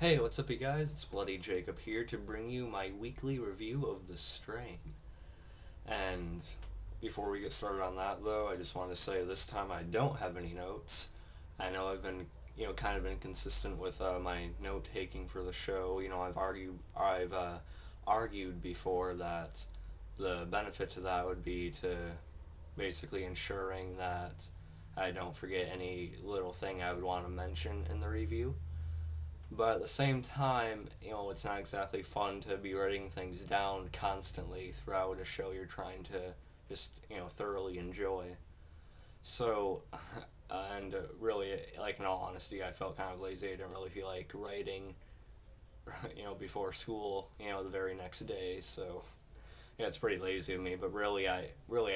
Hey, what's up, you guys? It's Bloody Jacob here to bring you my weekly review of The Strain. And before we get started on that, though, I just want to say this time I don't have any notes. I know I've been, kind of inconsistent with my note taking for the show. I've argued before that the benefit to that would be to basically ensuring that I don't forget any little thing I would want to mention in the review. But at the same time, it's not exactly fun to be writing things down constantly throughout a show you're trying to just, thoroughly enjoy. So, and really, like, in all honesty, I felt kind of lazy. I didn't really feel like writing, before school, the very next day. So, yeah, it's pretty lazy of me. But really, I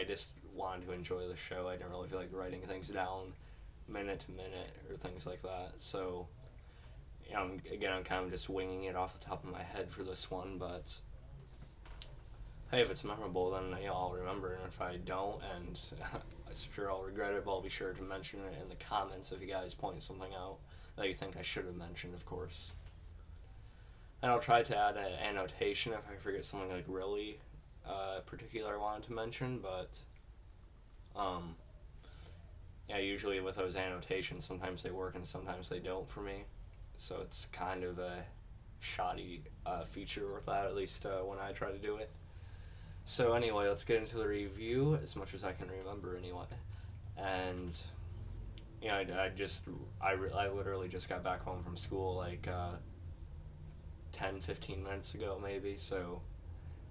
just wanted to enjoy the show. I didn't really feel like writing things down minute to minute or things like that. So, I'm kind of just winging it off the top of my head for this one, but hey, if it's memorable, then I'll remember it. And if I don't, and I'm sure I'll regret it, but I'll be sure to mention it in the comments if you guys point something out that you think I should have mentioned, of course. And I'll try to add an annotation if I forget something like really particular I wanted to mention, but yeah, usually with those annotations, sometimes they work and sometimes they don't for me. So it's kind of a shoddy feature with that, at least when I try to do it. So anyway, let's get into the review, as much as I can remember anyway. And, I literally just got back home from school like 10-15 minutes ago maybe, so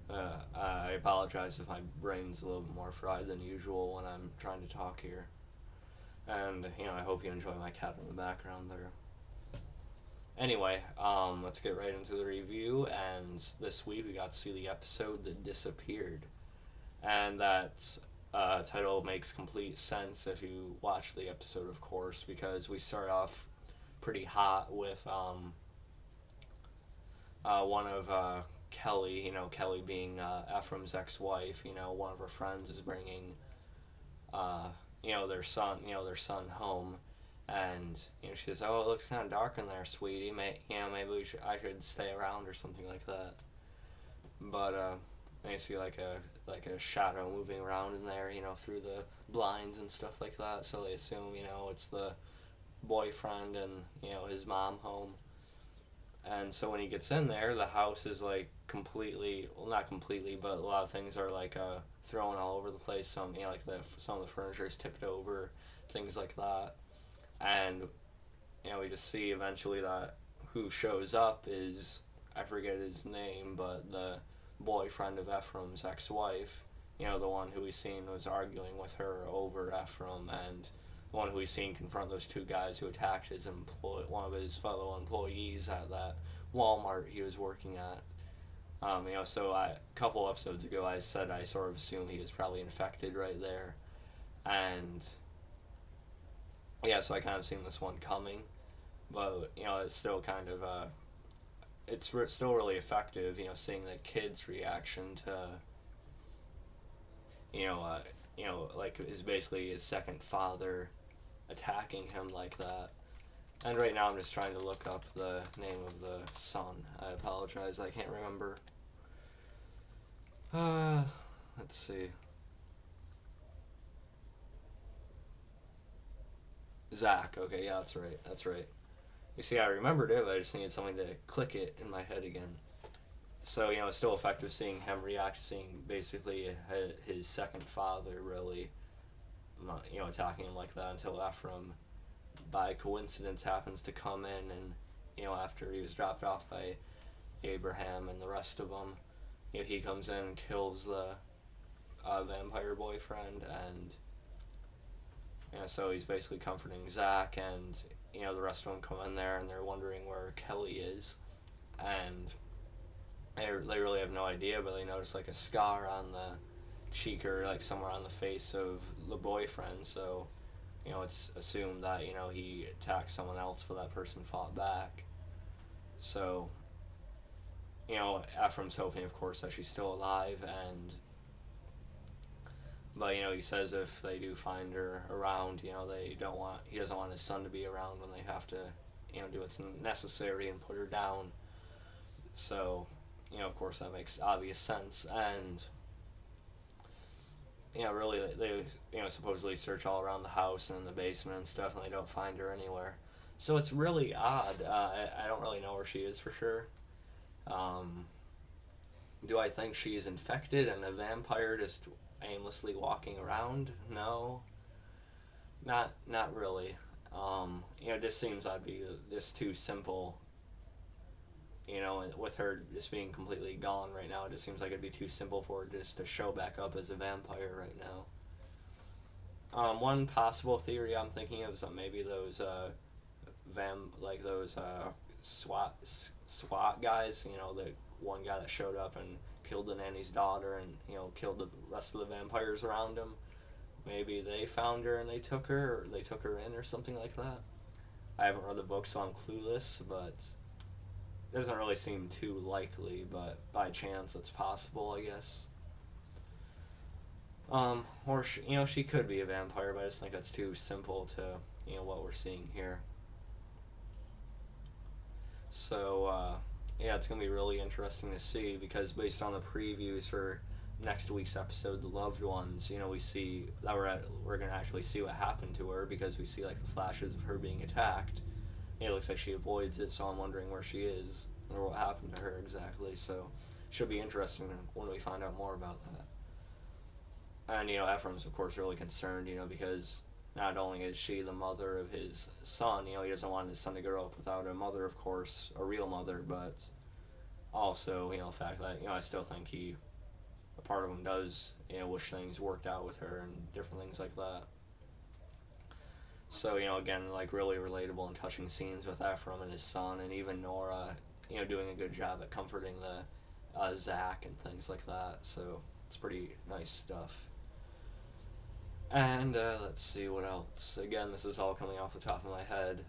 I apologize if my brain's a little bit more fried than usual when I'm trying to talk here. And, I hope you enjoy my cat in the background there. Anyway, let's get right into the review, and this week we got to see the episode that disappeared. And that title makes complete sense if you watch the episode, of course, because we start off pretty hot with one of Kelly, Kelly being Ephraim's ex-wife, one of her friends is bringing, their son home. And she says, "Oh, it looks kind of dark in there, sweetie. Maybe I should stay around or something like that." But you see like a shadow moving around in there, through the blinds and stuff like that. So they assume, it's the boyfriend and his mom home. And so when he gets in there, the house is like completely, well, not completely, but a lot of things are like thrown all over the place. Some some of the furniture is tipped over, things like that. And we just see eventually that who shows up is, I forget his name, but the boyfriend of Ephraim's ex-wife, the one who we seen was arguing with her over Ephraim, and the one who we seen confront those two guys who attacked one of his fellow employees at that Walmart he was working at. So a couple episodes ago I said I sort of assumed he was probably infected right there, and yeah, so I kind of seen this one coming, but it's still kind of it's still really effective. Seeing the kid's reaction to like is basically his second father attacking him like that. And right now I'm just trying to look up the name of the son. I apologize, I can't remember. Let's see. Zach. Okay, yeah, that's right. You see, I remembered it, but I just needed something to click it in my head again. So, it's still effective seeing him react, seeing basically his second father really, attacking him like that until Ephraim, by coincidence, happens to come in and, after he was dropped off by Abraham and the rest of them, he comes in and kills the vampire boyfriend, and so he's basically comforting Zach, and the rest of them come in there and they're wondering where Kelly is, and they really have no idea, but they notice like a scar on the cheek or like somewhere on the face of the boyfriend. So it's assumed that he attacked someone else, but that person fought back. So Ephraim's hoping, of course, that she's still alive, but he says if they do find her around, he doesn't want his son to be around when they have to do what's necessary and put her down. So, of course that makes obvious sense. And, really, they, supposedly search all around the house and in the basement and stuff, and they don't find her anywhere. So it's really odd. I don't really know where she is for sure. Do I think she's infected and a vampire just aimlessly walking around? No. Not really. It just seems I'd be just too simple. With her just being completely gone right now, it just seems like it'd be too simple for her just to show back up as a vampire right now. One possible theory I'm thinking of is that maybe those SWAT guys, the one guy that showed up and killed the nanny's daughter and killed the rest of the vampires around him. Maybe they found her and they took her, or they took her in, or something like that. I haven't read the book, so I'm clueless, but it doesn't really seem too likely, but by chance it's possible, I guess. Or she could be a vampire, but I just think that's too simple to what we're seeing here. So it's gonna be really interesting to see, because based on the previews for next week's episode, The Loved Ones, we see that we're gonna actually see what happened to her, because we see like the flashes of her being attacked. It looks like she avoids it, so I'm wondering where she is or what happened to her exactly. So should be interesting when we find out more about that. And Ephraim's of course really concerned, because not only is she the mother of his son, he doesn't want his son to grow up without a mother, of course, a real mother, but also, the fact that, I still think a part of him does, wish things worked out with her and different things like that. So, again, like really relatable and touching scenes with Ephraim and his son, and even Nora, doing a good job at comforting the Zach and things like that. So it's pretty nice stuff. And let's see what else. Again, this is all coming off the top of my head.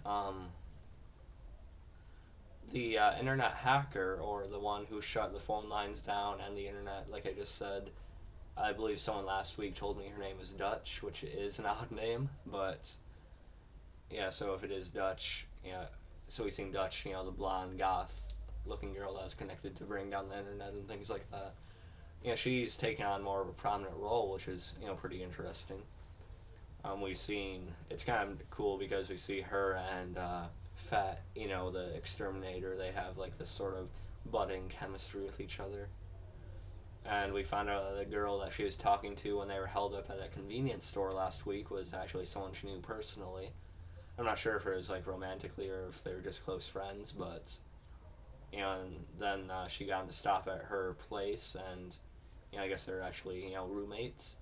The internet hacker, or the one who shut the phone lines down and the internet, like I just said, I believe someone last week told me her name is Dutch, which is an odd name, but yeah, so if it is Dutch, so we seen Dutch, the blonde goth looking girl that's connected to bring down the internet and things like that. She's taking on more of a prominent role, which is, pretty interesting. We've seen, it's kind of cool because we see her and Fat, the exterminator, they have like this sort of budding chemistry with each other. And we found out that the girl that she was talking to when they were held up at that convenience store last week was actually someone she knew personally. I'm not sure if it was like romantically or if they were just close friends, but and then she got him to stop at her place, and I guess they're actually roommates.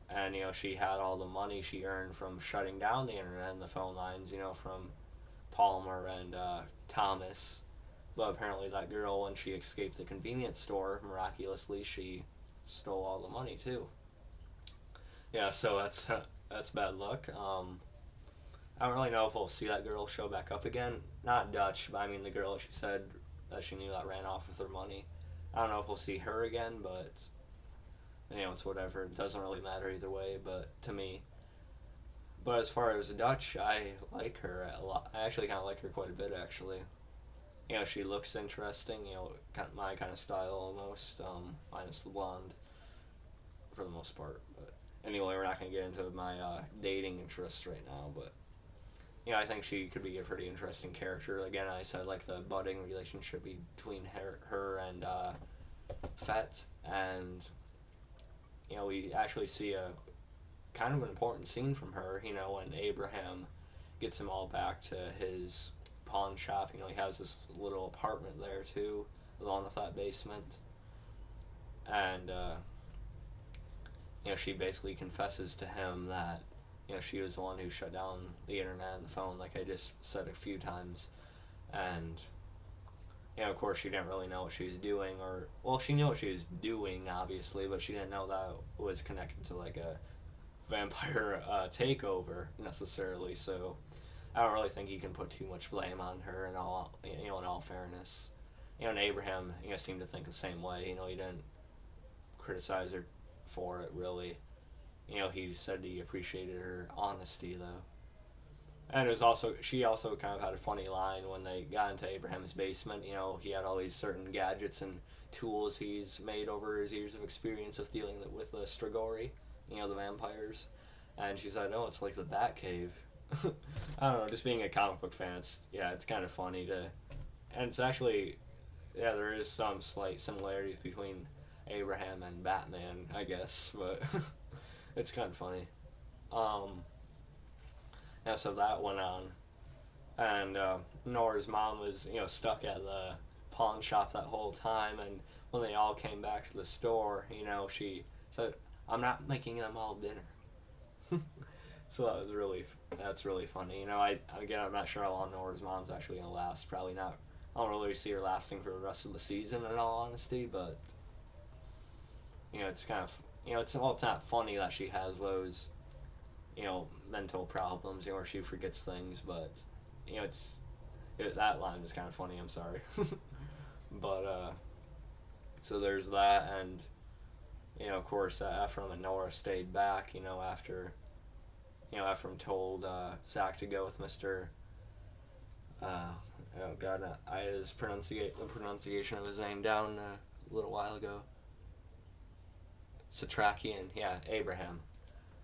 And she had all the money she earned from shutting down the internet and the phone lines, from Palmer and Thomas. But apparently that girl, when she escaped the convenience store, miraculously she stole all the money too. Yeah, so that's bad luck. I don't really know if we'll see that girl show back up again. Not Dutch, but I mean the girl she said that she knew that ran off with her money. I don't know if we'll see her again, but it's whatever. It doesn't really matter either way, but to me. But as far as Dutch, I like her a lot. I actually kind of like her quite a bit, actually. She looks interesting, my kind of style almost, minus the blonde, for the most part. But anyway, we're not going to get into my dating interests right now, but I think she could be a pretty interesting character. Again, I said like the budding relationship between her and Fett, and we actually see a kind of an important scene from her, when Abraham gets them all back to his pawn shop. He has this little apartment there too, along with that basement, and she basically confesses to him that she was the one who shut down the internet and the phone, like I just said a few times. And of course she didn't really know what she was doing, or well, she knew what she was doing obviously, but she didn't know that was connected to like a vampire takeover necessarily. So I don't really think you can put too much blame on her in all fairness. And Abraham seemed to think the same way. He didn't criticize her for it really. He said he appreciated her honesty though. And it was also, she also kind of had a funny line when they got into Abraham's basement. You know, he had all these certain gadgets and tools he's made over his years of experience with dealing with the Strigoi, you know, the vampires. And she said, "Oh, it's like the Batcave." I don't know, just being a comic book fan, it's kind of funny to, and it's actually, yeah, there is some slight similarities between Abraham and Batman, I guess, but it's kind of funny. Um, yeah, so that went on, and Nora's mom was, you know, stuck at the pawn shop that whole time, and when they all came back to the store, you know, she said, "I'm not making them all dinner." So that's really funny. You know, I'm not sure how long Nora's mom's actually gonna last. Probably not. I don't really see her lasting for the rest of the season, in all honesty. But you know, it's kind of, you know, it's not funny that she has those, you know, mental problems, you know, where she forgets things. But you know, that line is kind of funny. I'm sorry, but so there's that, and you know, of course, Ephraim and Nora stayed back. You know, after. You know, Ephraim told Zach to go with Mr. Oh God, I just the pronunciation of his name down a little while ago. Satrakian, yeah, Abraham.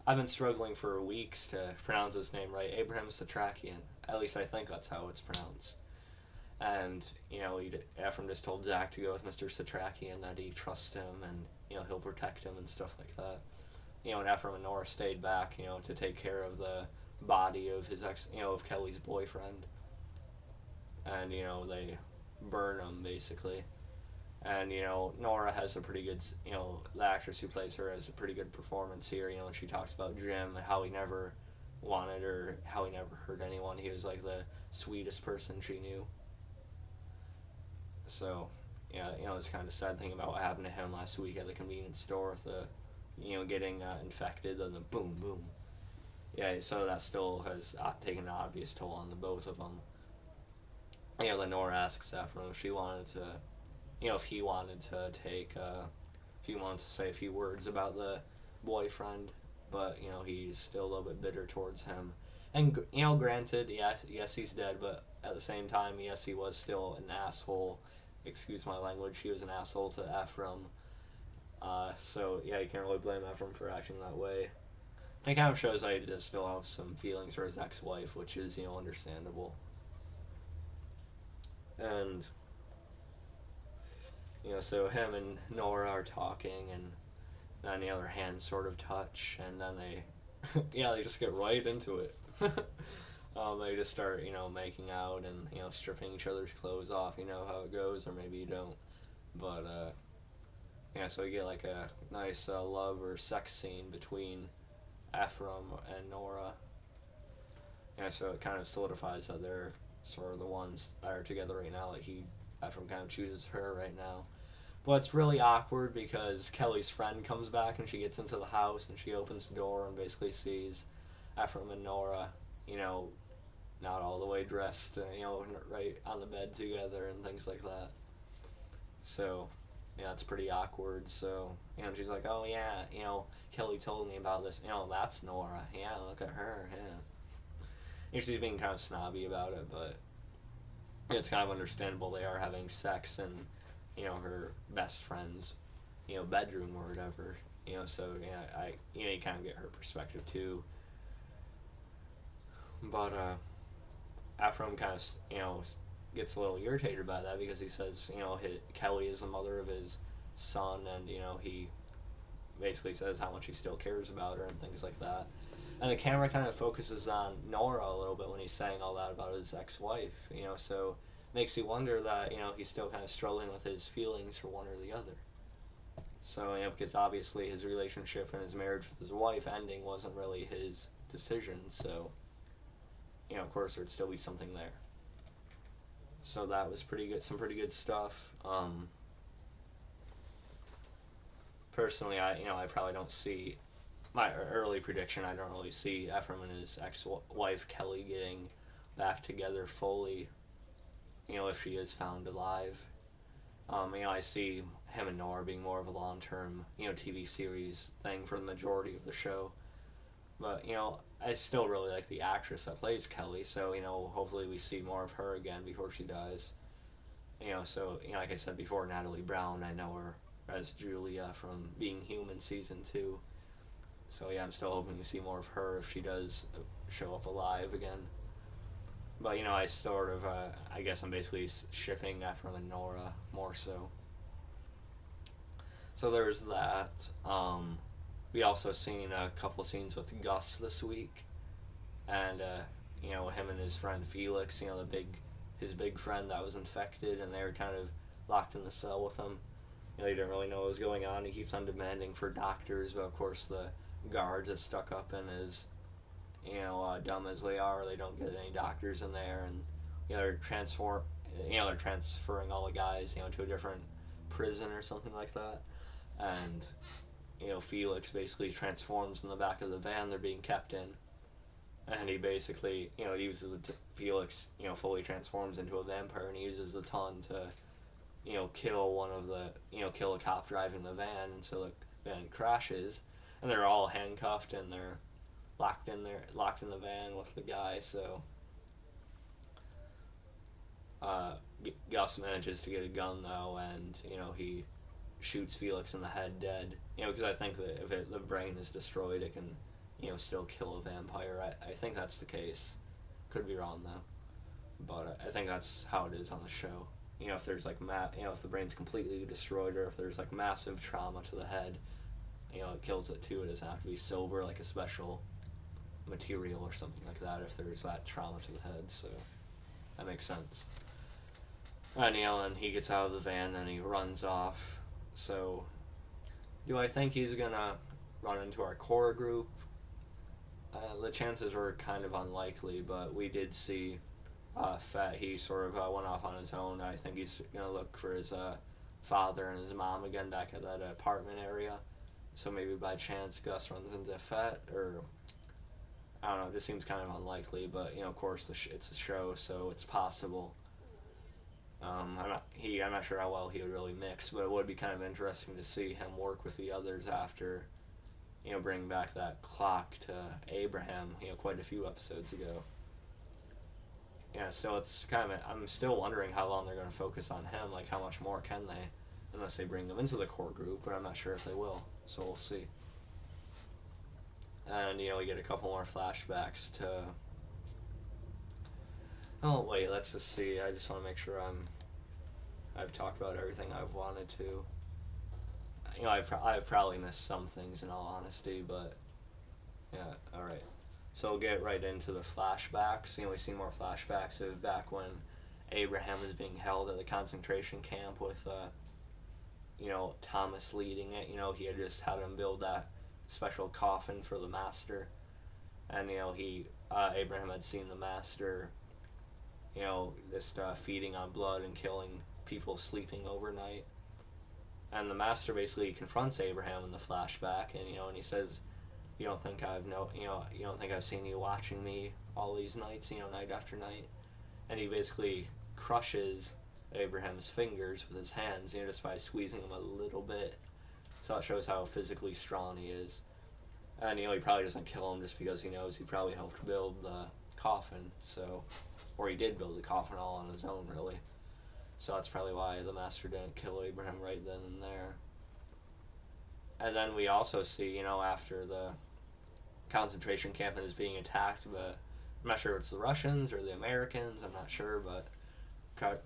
I've been struggling for weeks to pronounce his name right. Abraham Satrakian. At least I think that's how it's pronounced. And you know, Ephraim just told Zach to go with Mr. Satrakian, that he trusts him and you know he'll protect him and stuff like that. You know, and Ephraim and Nora stayed back, you know, to take care of the body of of Kelly's boyfriend. And, you know, they burn him, basically. And, you know, Nora has a pretty good, you know, the actress who plays her has a pretty good performance here, you know, and she talks about Jim, how he never wanted her, how he never hurt anyone. He was, like, the sweetest person she knew. So, yeah, you know, it's kind of sad thing about what happened to him last week at the convenience store with the you know, getting infected, and the boom, boom. Yeah, so that still has taken an obvious toll on the both of them. You know, Lenore asks Ephraim if she wanted to, you know, if he wanted to if he wants to say a few words about the boyfriend, but, you know, he's still a little bit bitter towards him. And, you know, granted, yes, he's dead, but at the same time, yes, he was still an asshole. Excuse my language, he was an asshole to Ephraim. So, yeah, you can't really blame Ephraim for acting that way. It kind of shows that he does still have some feelings for his ex-wife, which is, you know, understandable. And, you know, so him and Nora are talking, and then the other hands sort of touch, and then they just get right into it. They just start, you know, making out and, you know, stripping each other's clothes off. You know how it goes, or maybe you don't. But, yeah, so we get like a nice love or sex scene between Ephraim and Nora. Yeah, so it kind of solidifies that they're sort of the ones that are together right now. Like Ephraim kind of chooses her right now. But it's really awkward because Kelly's friend comes back and she gets into the house and she opens the door and basically sees Ephraim and Nora, you know, not all the way dressed, you know, right on the bed together and things like that. So, yeah, it's pretty awkward. So, you know, she's like, "Oh yeah, you know, Kelly told me about this. You know, that's Nora. Yeah, look at her. Yeah." She's being kind of snobby about it, but it's kind of understandable. They are having sex in, you know, her best friend's, you know, bedroom or whatever. You know, so yeah, you kind of get her perspective too. But Ephraim kind of, you know, gets a little irritated by that because he says, you know, Kelly is the mother of his son, and, you know, he basically says how much he still cares about her and things like that. And the camera kind of focuses on Nora a little bit when he's saying all that about his ex-wife, you know, so makes you wonder that, you know, he's still kind of struggling with his feelings for one or the other. So, you know, because obviously his relationship and his marriage with his wife ending wasn't really his decision, so, you know, of course there'd still be something there. So that was pretty good, some pretty good stuff. Personally, I probably don't see, my early prediction, I don't really see Ephraim and his ex-wife Kelly getting back together fully, you know, if she is found alive. You know, I see him and Nora being more of a long-term, you know, TV series thing for the majority of the show. But, you know, I still really like the actress that plays Kelly, so, hopefully we see more of her again before she dies. So, like I said before, Natalie Brown, I know her as Julia from Being Human Season 2. So, yeah, I'm still hoping to see more of her if she does show up alive again. But, I guess I'm basically shipping Ephraim and Nora more so. So there's that. We also seen a couple scenes with Gus this week. And, him and his friend Felix, his big friend that was infected, and they were kind of locked in the cell with him. He didn't really know what was going on. He keeps on demanding for doctors, but of course the guards are stuck up in his, dumb as they are, they don't get any doctors in there, and they're transferring all the guys, to a different prison or something like that, and Felix basically transforms in the back of the van they're being kept in, and he basically uses Felix fully transforms into a vampire, and he uses the tongue to kill one of the kill a cop driving the van, and so the van crashes, and they're all handcuffed and they're locked in the van with the guy. So Gus manages to get a gun though, and he shoots Felix in the head dead. Because I think that if the brain is destroyed, it can still kill a vampire. I think that's the case. Could be wrong though, but I think that's how it is on the show. If there's like if the brain's completely destroyed, or if there's like massive trauma to the head, it kills it too. It doesn't have to be silver, like a special material or something like that, if there's that trauma to the head. So that makes sense. And and he gets out of the van and he runs off. So do I think he's gonna run into our core group? The chances were kind of unlikely, but we did see Fett. He sort of went off on his own. I think he's gonna look for his father and his mom again back at that apartment area. So maybe by chance Gus runs into Fett, or I don't know. This seems kind of unlikely, but of course it's a show, so it's possible. I'm not sure how well he would really mix, but it would be kind of interesting to see him work with the others after, bringing back that clock to Abraham, quite a few episodes ago. Yeah, so it's kind of, I'm still wondering how long they're going to focus on him, like how much more can they, unless they bring them into the core group, but I'm not sure if they will, so we'll see. And, we get a couple more flashbacks to, oh wait, let's just see, I just want to make sure I've talked about everything I've wanted to. I've probably missed some things in all honesty, but yeah, alright. So we'll get right into the flashbacks. We've seen more flashbacks of back when Abraham was being held at the concentration camp with, Thomas leading it. He had just had him build that special coffin for the master. And, Abraham had seen the master, just feeding on blood and killing people sleeping overnight. And the master basically confronts Abraham in the flashback, and and he says, you don't think I've seen you watching me all these nights, night after night. And he basically crushes Abraham's fingers with his hands, just by squeezing them a little bit. So it shows how physically strong he is. And he probably doesn't kill him just because he knows he probably helped build the coffin, or he did build the coffin all on his own, really. So that's probably why the master didn't kill Abraham right then and there. And then we also see, after the concentration camp is being attacked, but I'm not sure if it's the Russians or the Americans, I'm not sure, but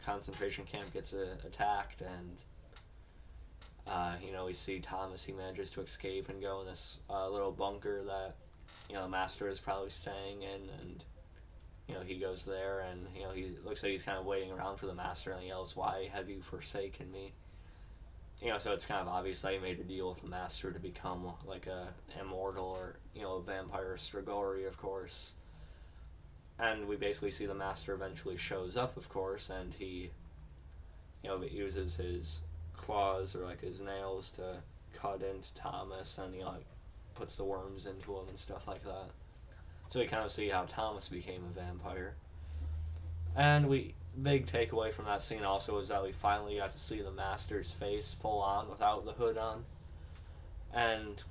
concentration camp gets attacked, and we see Thomas, he manages to escape and go in this little bunker that the master is probably staying in, and he goes there, and he looks like he's kind of waiting around for the master, and he yells, "Why have you forsaken me?" So it's kind of obvious that he made a deal with the master to become like a immortal, or a vampire Strigoi, of course. And we basically see the master eventually shows up, of course, and he uses his claws or like his nails to cut into Thomas, and he puts the worms into him and stuff like that. So we kind of see how Thomas became a vampire. And big takeaway from that scene also is that we finally got to see the master's face full on without the hood on. And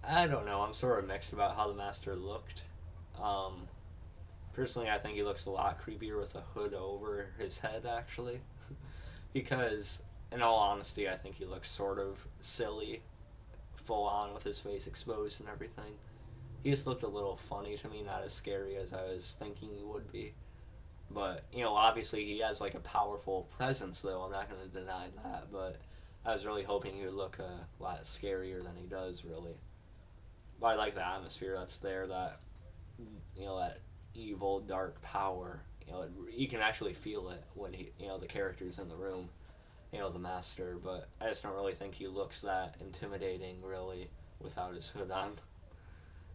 I don't know. I'm sort of mixed about how the Master looked. Um, Personally, I think he looks a lot creepier with a hood over his head, actually. Because, in all honesty, I think he looks sort of silly, full on with his face exposed and everything. He just looked a little funny to me, not as scary as I was thinking he would be. But, obviously he has like a powerful presence, though. I'm not going to deny that. But I was really hoping he would look a lot scarier than he does, really. But I like the atmosphere that's there, that evil, dark power. You can actually feel it when the character's in the room, the Master. But I just don't really think he looks that intimidating, really, without his hood on.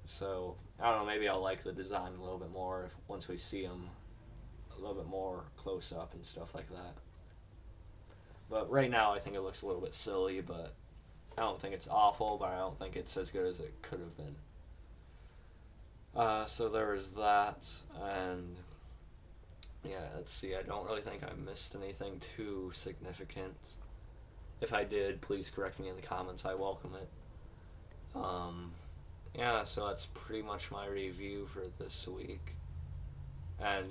So, I don't know, maybe I'll like the design a little bit more once we see him a little bit more close up and stuff like that. But right now, I think it looks a little bit silly, but I don't think it's awful, but I don't think it's as good as it could have been. So there was that, and yeah, let's see, I don't really think I missed anything too significant. If I did, please correct me in the comments, I welcome it. Yeah, so that's pretty much my review for this week. And,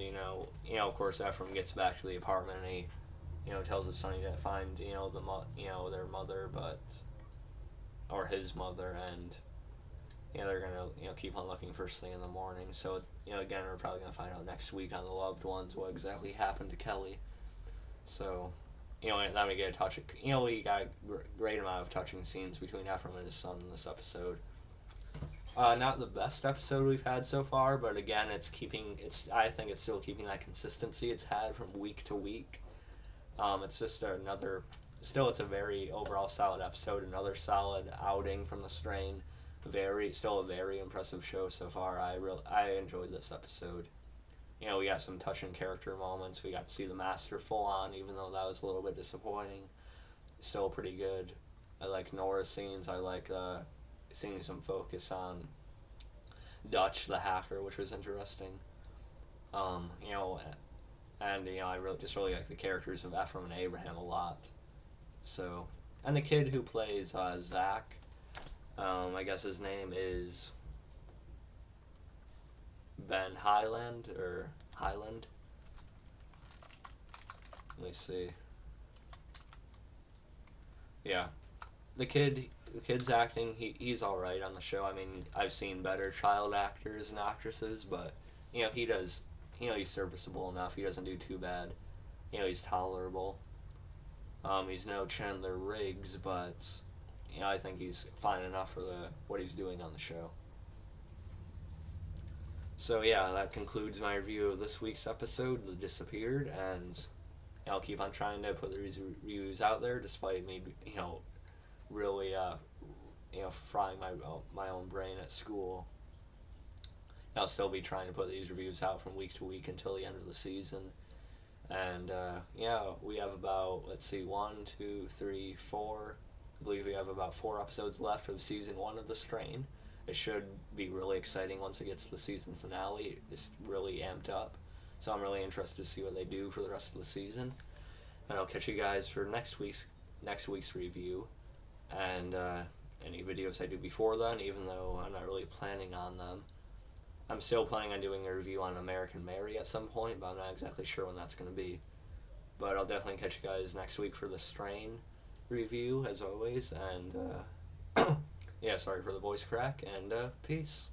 of course, Ephraim gets back to the apartment and he, tells his son to find, their mother, or his mother, and, they're gonna, keep on looking first thing in the morning. So, again, we're probably gonna find out next week on the loved ones what exactly happened to Kelly. So, then we get we got a great amount of touching scenes between Ephraim and his son in this episode. Not the best episode we've had so far, but again, I think it's still keeping that consistency it's had from week to week. It's just it's a very overall solid episode, another solid outing from the strain. Still a very impressive show so far. I enjoyed this episode. We got some touching character moments. We got to see the Master full on, even though that was a little bit disappointing. Still pretty good. I like Nora's scenes. I like seeing some focus on Dutch the hacker, which was interesting. And I really like the characters of Ephraim and Abraham a lot. So, and the kid who plays Zach, I guess his name is Ben Highland. Let me see. Yeah, the kid's acting. He's all right on the show. I mean, I've seen better child actors and actresses, but he does. He's serviceable enough. He doesn't do too bad. He's tolerable. He's no Chandler Riggs, but I think he's fine enough for what he's doing on the show. So yeah, that concludes my review of this week's episode, The Disappeared, and I'll keep on trying to put these reviews out there, despite me, really, frying my own brain at school. I'll still be trying to put these reviews out from week to week until the end of the season. And, we have about, 1, 2, 3, 4. I believe we have about 4 episodes left of season 1 of The Strain. It should be really exciting once it gets to the season finale. It's really amped up. So I'm really interested to see what they do for the rest of the season. And I'll catch you guys for next week's review. And any videos I do before then, even though I'm not really planning on them. I'm still planning on doing a review on American Mary at some point, but I'm not exactly sure when that's going to be. But I'll definitely catch you guys next week for the Strain review, as always. And, sorry for the voice crack, and peace.